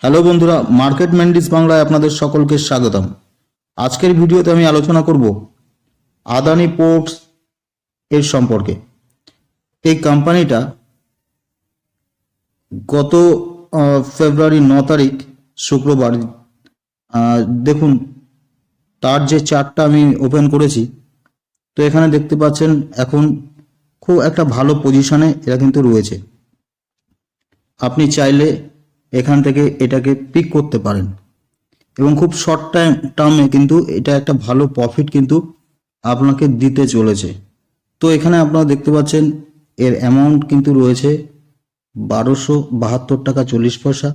Hello বন্ধুরা, market Mandy's বাংলায় আপনাদের সকলকে স্বাগতম। আজকের ভিডিওতে আমি আলোচনা করব আদানি পোর্টস এর সম্পর্কে। এই কোম্পানিটা গত ফেব্রুয়ারি 9 তারিখ শুক্রবার, দেখুন তার যে চার্টটা আমি ওপেন করেছি, তো এখানে দেখতে পাচ্ছেন এখন খুব একটা ভালো পজিশনে এরা কিন্তু রয়েছে। আপনি চাইলে এখান থেকে এটাকে পিক করতে পারেন এবং খুব শর্ট টার্মে কিন্তু এটা একটা ভালো প্রফিট কিন্তু আপনাকে দিতে চলেছে। তো এখানে আপনারা দেখতে পাচ্ছেন এর অ্যামাউন্ট কিন্তু রয়েছে 1272 টাকা 40 পয়সা।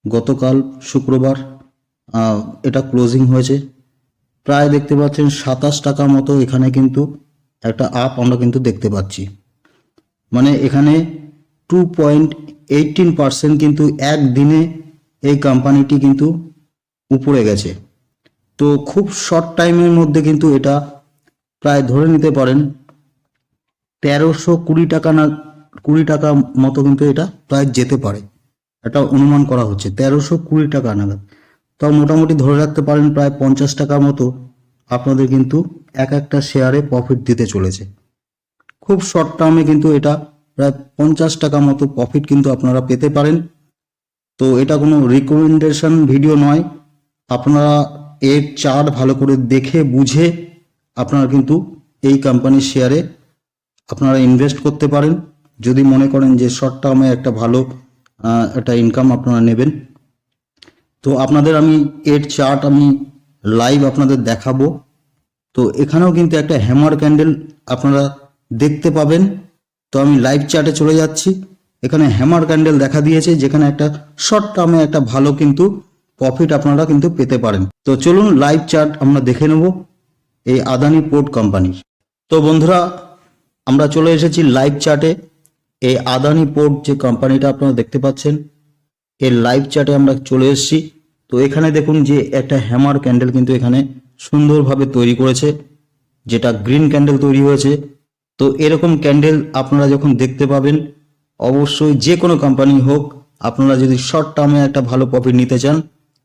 গতকাল শুক্রবার এটা ক্লোজিং হয়েছে। প্রায় দেখতে পাচ্ছেন 27 টাকা মতো এখানে কিন্তু একটা আপ আমরা কিন্তু দেখতে পাচ্ছি। মানে এখানে 2.18% কিন্তু একদিনে এই কোম্পানিটি কিন্তু উপরে গেছে। তো খুব শর্ট টাইমের মধ্যে কিন্তু এটা প্রায় ধরে নিতে পারেন 1320 টাকা না 20 টাকা মতো কিন্তু এটা প্রায় যেতে পারে, এটা অনুমান করা হচ্ছে 1320 টাকা নাগাদ। তাও মোটামুটি ধরে রাখতে পারেন প্রায় 50 টাকা মতো আপনাদের কিন্তু এক একটা শেয়ারে প্রফিট দিতে চলেছে। খুব শর্ট টার্মে কিন্তু এটা প্রায় 50 টাকা মতো প্রফিট কিন্তু আপনারা পেতে পারেন। তো এটা কোনো রিকমেন্ডেশন ভিডিও নয়, আপনারা এর চার্ট ভালো করে দেখে বুঝে আপনারা কিন্তু এই কোম্পানির শেয়ারে আপনারা ইনভেস্ট করতে পারেন যদি মনে করেন যে শর্ট টার্মে একটা ভালো একটা ইনকাম আপনারা নেবেন। তো আপনাদের আমি এর চার্ট আমি লাইভ আপনাদের দেখাবো। তো এখানেও কিন্তু একটা হ্যামার ক্যান্ডেল আপনারা দেখতে পাবেন। তো আমি লাইভ চার্টে চলে যাচ্ছি। এখানে হ্যামার ক্যান্ডেল দেখা দিয়েছে, যেখানে একটা শর্ট টার্মে একটা ভালো কিন্তু প্রফিট আপনারা কিন্তু পেতে পারেন। তো চলুন লাইভ চার্ট আমরা দেখে নেব এই আদানি পোর্ট কোম্পানির। তো বন্ধুরা, আমরা চলে এসেছি লাইভ চার্টে। এই আদানি পোর্ট যে কোম্পানিটা আপনারা দেখতে পাচ্ছেন, এর লাইভ চার্টে আমরা চলে এসেছি। তো এখানে দেখুন যে একটা হ্যামার ক্যান্ডেল কিন্তু এখানে সুন্দরভাবে তৈরি করেছে, যেটা গ্রিন ক্যান্ডেল তৈরি হয়েছে। তো এরকম ক্যান্ডেল আপনারা যখন দেখতে পাবেন, অবশ্যই যে কোনো কোম্পানি হোক, আপনারা যদি শর্ট টার্মে একটা ভালো প্রফিট নিতে চান,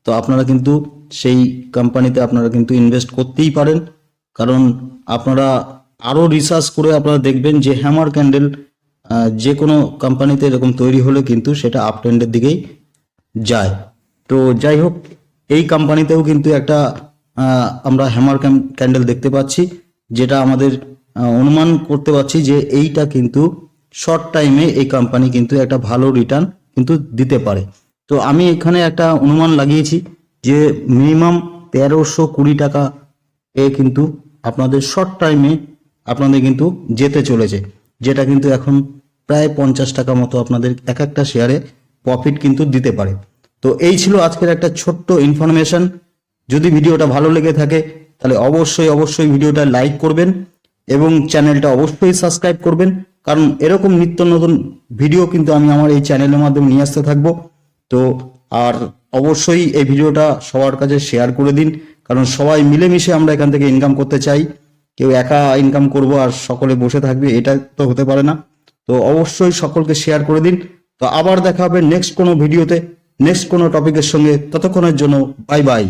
তো আপনারা কিন্তু সেই কোম্পানিতে আপনারা কিন্তু ইনভেস্ট করতেই পারেন। কারণ আপনারা আরও রিসার্চ করে আপনারা দেখবেন যে হ্যামার ক্যান্ডেল যে কোনো কোম্পানিতে এরকম তৈরি হলে কিন্তু সেটা আপ ট্রেন্ডের দিকেই যায়। তো যাই হোক, এই কোম্পানিতেও কিন্তু একটা আমরা হ্যামার ক্যান্ডেল দেখতে পাচ্ছি, যেটা আমাদের অনুমান করতে পারছি যে এইটা কিন্তু শর্ট টাইমে এই কোম্পানি কিন্তু একটা ভালো রিটার্ন কিন্তু দিতে পারে। তো আমি এখানে একটা অনুমান লাগিয়েছি যে মিনিমাম 1320 টাকা এ কিন্তু আপনাদের শর্ট টাইমে আপনাদের কিন্তু যেতে চলেছে, যেটা কিন্তু এখন প্রায় 50 টাকা মতো আপনাদের এক একটা শেয়ারে প্রফিট কিন্তু দিতে পারে। তো এই ছিল আজকের একটা ছোট্ট ইনফরমেশন। যদি ভিডিওটা ভালো লেগে থাকে তাহলে অবশ্যই ভিডিওটা লাইক করবেন এবং চ্যানেলটা অবশ্যই সাবস্ক্রাইব করবেন, কারণ এরকম নিত্য নতুন ভিডিও কিন্তু আমি আমার এই চ্যানেলের মাধ্যমে নিয়ে আসতে থাকবো। তো আর অবশ্যই এই ভিডিওটা সবার কাছে শেয়ার করে দিন, কারণ সবাই মিলেমিশে আমরা এখান থেকে ইনকাম করতে চাই। কেউ একা ইনকাম করব আর সকলে বসে থাকবে, এটা তো হতে পারে না। তো অবশ্যই সকলকে শেয়ার করে দিন। তো আবার দেখা হবে নেক্সট কোনো ভিডিওতে, নেক্সট কোনো টপিকের সঙ্গে। ততক্ষণের জন্য বাই বাই।